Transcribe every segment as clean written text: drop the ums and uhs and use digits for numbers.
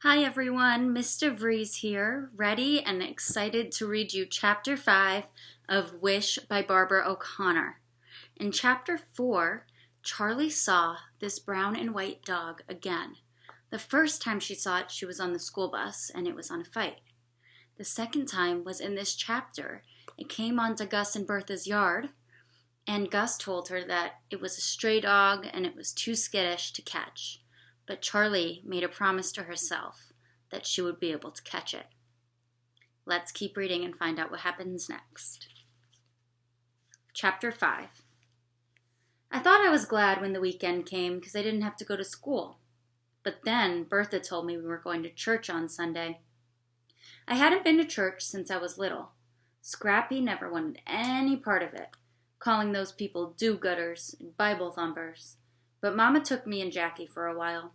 Hi everyone, Miss DeVries here, ready and excited to read you Chapter 5 of Wish by Barbara O'Connor. In Chapter 4, Charlie saw this brown and white dog again. The first time she saw it, she was on the school bus and it was on a fight. The second time was in this chapter. It came onto Gus and Bertha's yard, and Gus told her that it was a stray dog and it was too skittish to catch. But Charlie made a promise to herself that she would be able to catch it. Let's keep reading and find out what happens next. Chapter 5. I thought I was glad when the weekend came because I didn't have to go to school. But then Bertha told me we were going to church on Sunday. I hadn't been to church since I was little. Scrappy never wanted any part of it, calling those people do-gooders and Bible thumpers. But Mama took me and Jackie for a while.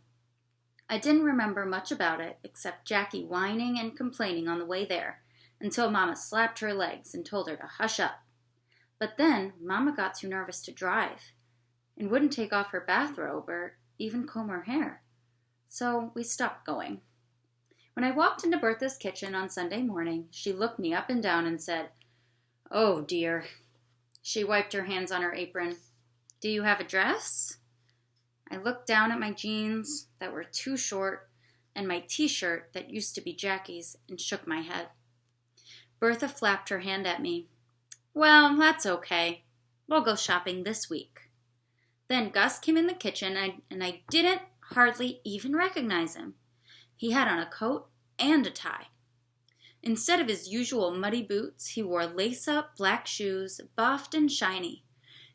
I didn't remember much about it except Jackie whining and complaining on the way there until Mama slapped her legs and told her to hush up. But then Mama got too nervous to drive and wouldn't take off her bathrobe or even comb her hair. So we stopped going. When I walked into Bertha's kitchen on Sunday morning, she looked me up and down and said, "Oh dear." She wiped her hands on her apron. "Do you have a dress?" I looked down at my jeans that were too short and my t-shirt that used to be Jackie's and shook my head. Bertha flapped her hand at me. "Well, that's okay. We'll go shopping this week." Then Gus came in the kitchen and I didn't hardly even recognize him. He had on a coat and a tie. Instead of his usual muddy boots, he wore lace-up black shoes, buffed and shiny.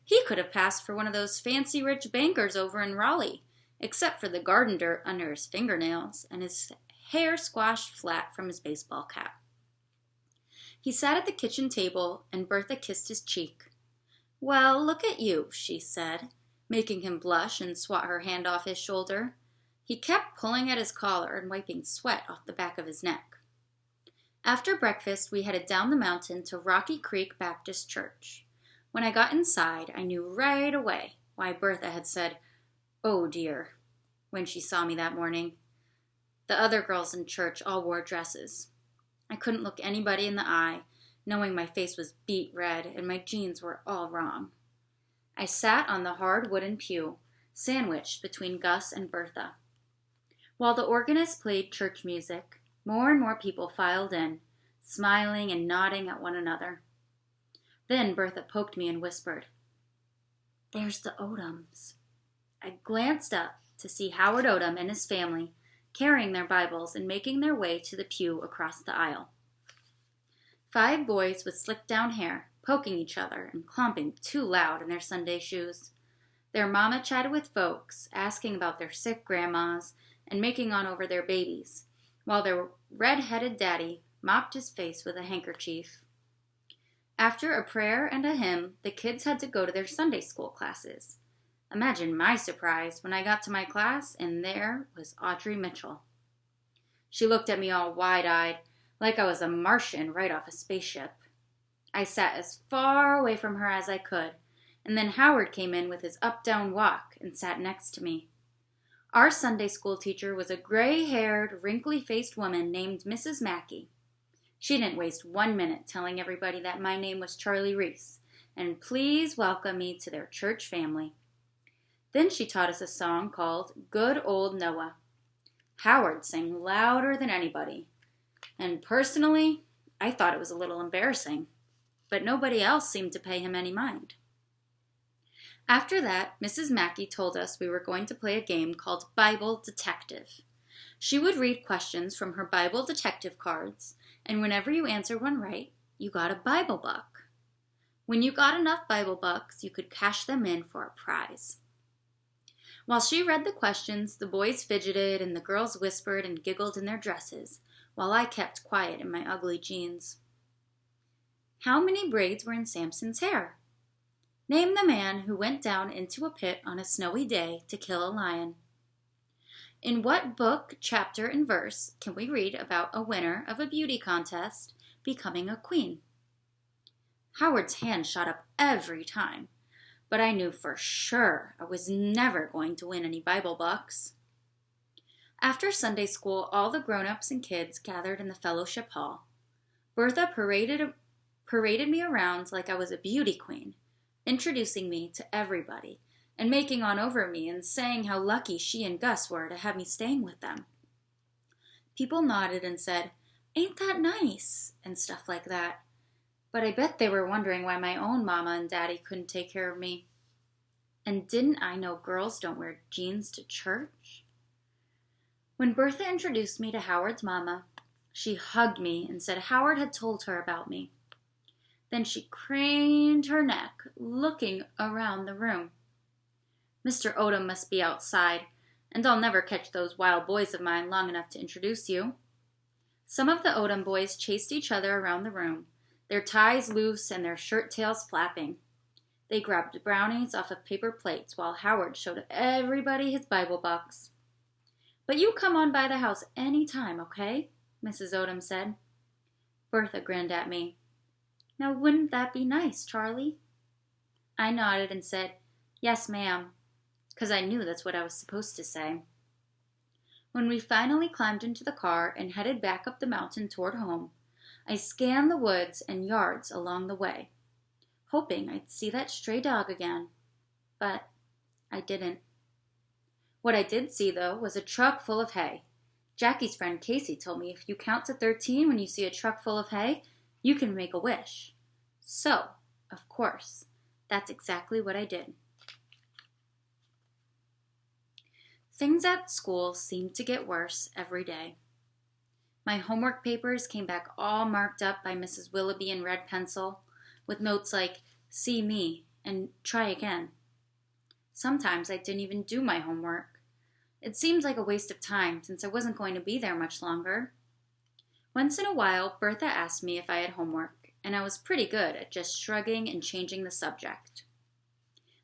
He could have passed for one of those fancy rich bankers over in Raleigh, except for the garden dirt under his fingernails and his hair squashed flat from his baseball cap. He sat at the kitchen table and Bertha kissed his cheek. "Well, look at you," she said, making him blush and swat her hand off his shoulder. He kept pulling at his collar and wiping sweat off the back of his neck. After breakfast, we headed down the mountain to Rocky Creek Baptist Church. When I got inside, I knew right away why Bertha had said, "Oh dear," when she saw me that morning. The other girls in church all wore dresses. I couldn't look anybody in the eye, knowing my face was beet red and my jeans were all wrong. I sat on the hard wooden pew, sandwiched between Gus and Bertha. While the organist played church music, more and more people filed in, smiling and nodding at one another. Then Bertha poked me and whispered, "There's the Odoms." I glanced up to see Howard Odom and his family carrying their Bibles and making their way to the pew across the aisle. 5 boys with slicked down hair, poking each other and clomping too loud in their Sunday shoes. Their mama chatted with folks, asking about their sick grandmas and making on over their babies, while their red-headed daddy mopped his face with a handkerchief. After a prayer and a hymn, the kids had to go to their Sunday school classes. Imagine my surprise when I got to my class and there was Audrey Mitchell. She looked at me all wide-eyed, like I was a Martian right off a spaceship. I sat as far away from her as I could, and then Howard came in with his up-down walk and sat next to me. Our Sunday school teacher was a gray-haired, wrinkly-faced woman named Mrs. Mackey. She didn't waste 1 minute telling everybody that my name was Charlie Reese, and please welcome me to their church family. Then she taught us a song called "Good Old Noah." Howard sang louder than anybody, and personally, I thought it was a little embarrassing, but nobody else seemed to pay him any mind. After that, Mrs. Mackey told us we were going to play a game called Bible Detective. She would read questions from her Bible detective cards, and whenever you answered one right, you got a Bible buck. When you got enough Bible bucks, you could cash them in for a prize. While she read the questions, the boys fidgeted and the girls whispered and giggled in their dresses, while I kept quiet in my ugly jeans. How many braids were in Samson's hair? Name the man who went down into a pit on a snowy day to kill a lion. In what book, chapter, and verse can we read about a winner of a beauty contest becoming a queen? Howard's hand shot up every time, but I knew for sure I was never going to win any Bible bucks. After Sunday school, all the grown-ups and kids gathered in the fellowship hall. Bertha paraded me around like I was a beauty queen, introducing me to everybody and making on over me and saying how lucky she and Gus were to have me staying with them. People nodded and said, "Ain't that nice?" and stuff like that. But I bet they were wondering why my own mama and daddy couldn't take care of me. And didn't I know girls don't wear jeans to church? When Bertha introduced me to Howard's mama, she hugged me and said Howard had told her about me. Then she craned her neck, looking around the room. "Mr. Odom must be outside, and I'll never catch those wild boys of mine long enough to introduce you." Some of the Odom boys chased each other around the room, their ties loose and their shirt tails flapping. They grabbed brownies off of paper plates while Howard showed everybody his Bible box. "But you come on by the house any time, okay?" Mrs. Odom said. Bertha grinned at me. "Now wouldn't that be nice, Charlie?" I nodded and said, "Yes, ma'am," because I knew that's what I was supposed to say. When we finally climbed into the car and headed back up the mountain toward home, I scanned the woods and yards along the way, hoping I'd see that stray dog again, but I didn't. What I did see, though, was a truck full of hay. Jackie's friend Casey told me if you count to 13 when you see a truck full of hay, you can make a wish. So, of course, that's exactly what I did. Things at school seemed to get worse every day. My homework papers came back all marked up by Mrs. Willoughby in red pencil, with notes like, "See me," and "Try again." Sometimes I didn't even do my homework. It seemed like a waste of time since I wasn't going to be there much longer. Once in a while, Bertha asked me if I had homework, and I was pretty good at just shrugging and changing the subject.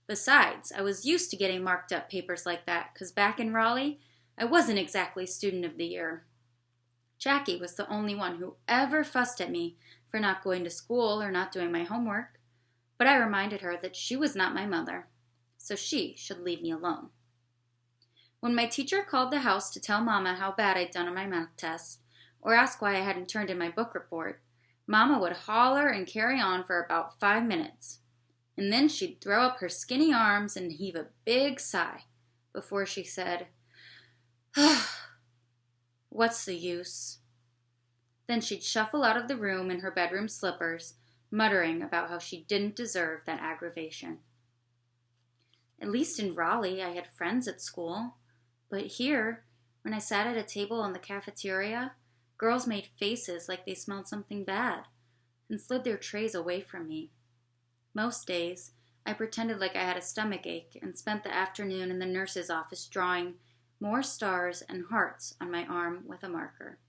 Besides, I was used to getting marked up papers like that because back in Raleigh, I wasn't exactly student of the year. Jackie was the only one who ever fussed at me for not going to school or not doing my homework, but I reminded her that she was not my mother, so she should leave me alone. When my teacher called the house to tell Mama how bad I'd done on my math test, or ask why I hadn't turned in my book report, Mama would holler and carry on for about 5 minutes, and then she'd throw up her skinny arms and heave a big sigh before she said, "What's the use?" Then she'd shuffle out of the room in her bedroom slippers, muttering about how she didn't deserve that aggravation. At least in Raleigh, I had friends at school, but here, when I sat at a table in the cafeteria, girls made faces like they smelled something bad and slid their trays away from me. Most days, I pretended like I had a stomach ache and spent the afternoon in the nurse's office drawing more stars and hearts on my arm with a marker.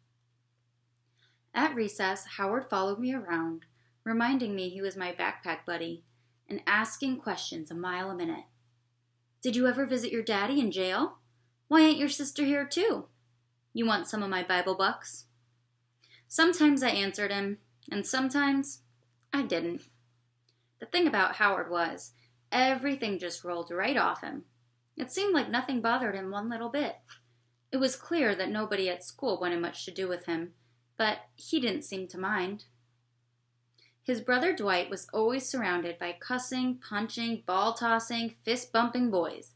At recess, Howard followed me around, reminding me he was my backpack buddy and asking questions a mile a minute. "Did you ever visit your daddy in jail? Why ain't your sister here too? You want some of my Bible bucks?" Sometimes I answered him, and sometimes I didn't. The thing about Howard was, everything just rolled right off him. It seemed like nothing bothered him one little bit. It was clear that nobody at school wanted much to do with him, but he didn't seem to mind. His brother Dwight was always surrounded by cussing, punching, ball-tossing, fist-bumping boys,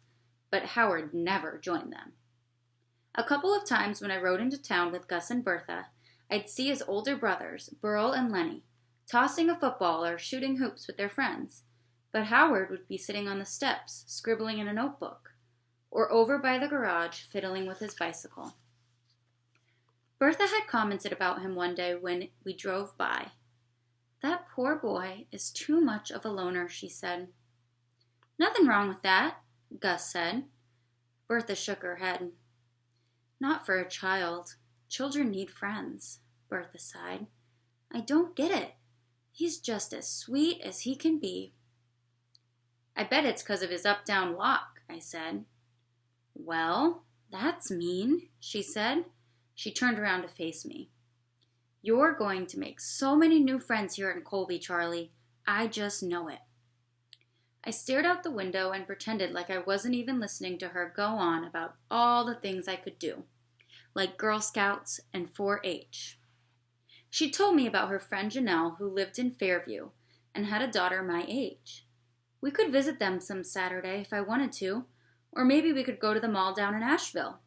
but Howard never joined them. A couple of times when I rode into town with Gus and Bertha, I'd see his older brothers, Burl and Lenny, tossing a football or shooting hoops with their friends, but Howard would be sitting on the steps, scribbling in a notebook, or over by the garage, fiddling with his bicycle. Bertha had commented about him one day when we drove by. "That poor boy is too much of a loner," she said. "Nothing wrong with that," Gus said. Bertha shook her head. "Not for a child. Children need friends," Bertha sighed. "I don't get it. He's just as sweet as he can be." "I bet it's 'cause of his up-down walk," I said. "Well, that's mean," she said. She turned around to face me. "You're going to make so many new friends here in Colby, Charlie. I just know it." I stared out the window and pretended like I wasn't even listening to her go on about all the things I could do. like Girl Scouts and 4-H. She told me about her friend Janelle, who lived in Fairview and had a daughter my age. We could visit them some Saturday if I wanted to, or maybe we could go to the mall down in Asheville.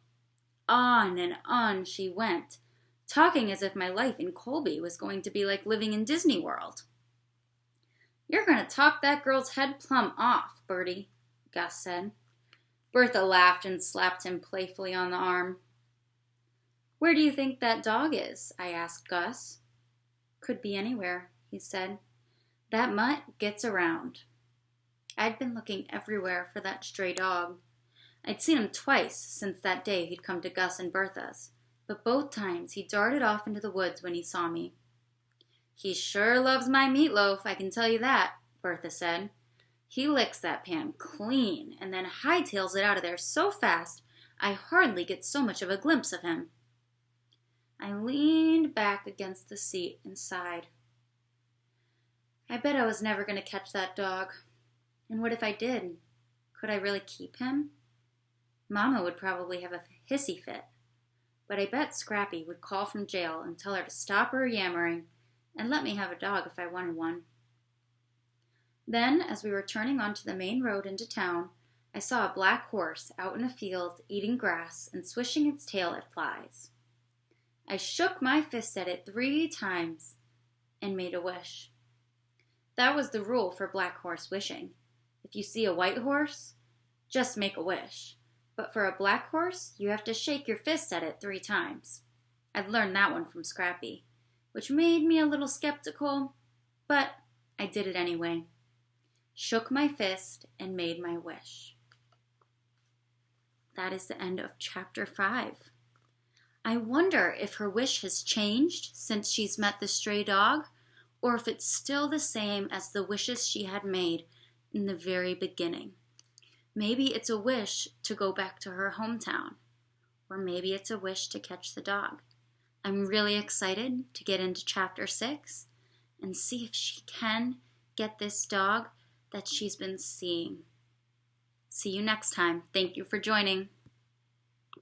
On and on she went, talking as if my life in Colby was going to be like living in Disney World. "You're going to talk that girl's head plumb off, Bertie," Gus said. Bertha laughed and slapped him playfully on the arm. "Where do you think that dog is?" I asked Gus. "Could be anywhere," he said. "That mutt gets around." I'd been looking everywhere for that stray dog. I'd seen him twice since that day he'd come to Gus and Bertha's, but both times he darted off into the woods when he saw me. "He sure loves my meatloaf, I can tell you that," Bertha said. "He licks that pan clean and then hightails it out of there so fast I hardly get so much of a glimpse of him." I leaned back against the seat and sighed. I bet I was never going to catch that dog. And what if I did? Could I really keep him? Mama would probably have a hissy fit, but I bet Scrappy would call from jail and tell her to stop her yammering and let me have a dog if I wanted one. Then, as we were turning onto the main road into town, I saw a black horse out in a field eating grass and swishing its tail at flies. I shook my fist at it 3 times and made a wish. That was the rule for black horse wishing. If you see a white horse, just make a wish. But for a black horse, you have to shake your fist at it 3 times. I'd learned that one from Scrappy, which made me a little skeptical, but I did it anyway. Shook my fist and made my wish. That is the end of chapter 5. I wonder if her wish has changed since she's met the stray dog, or if it's still the same as the wishes she had made in the very beginning. Maybe it's a wish to go back to her hometown, or maybe it's a wish to catch the dog. I'm really excited to get into chapter 6 and see if she can get this dog that she's been seeing. See you next time. Thank you for joining.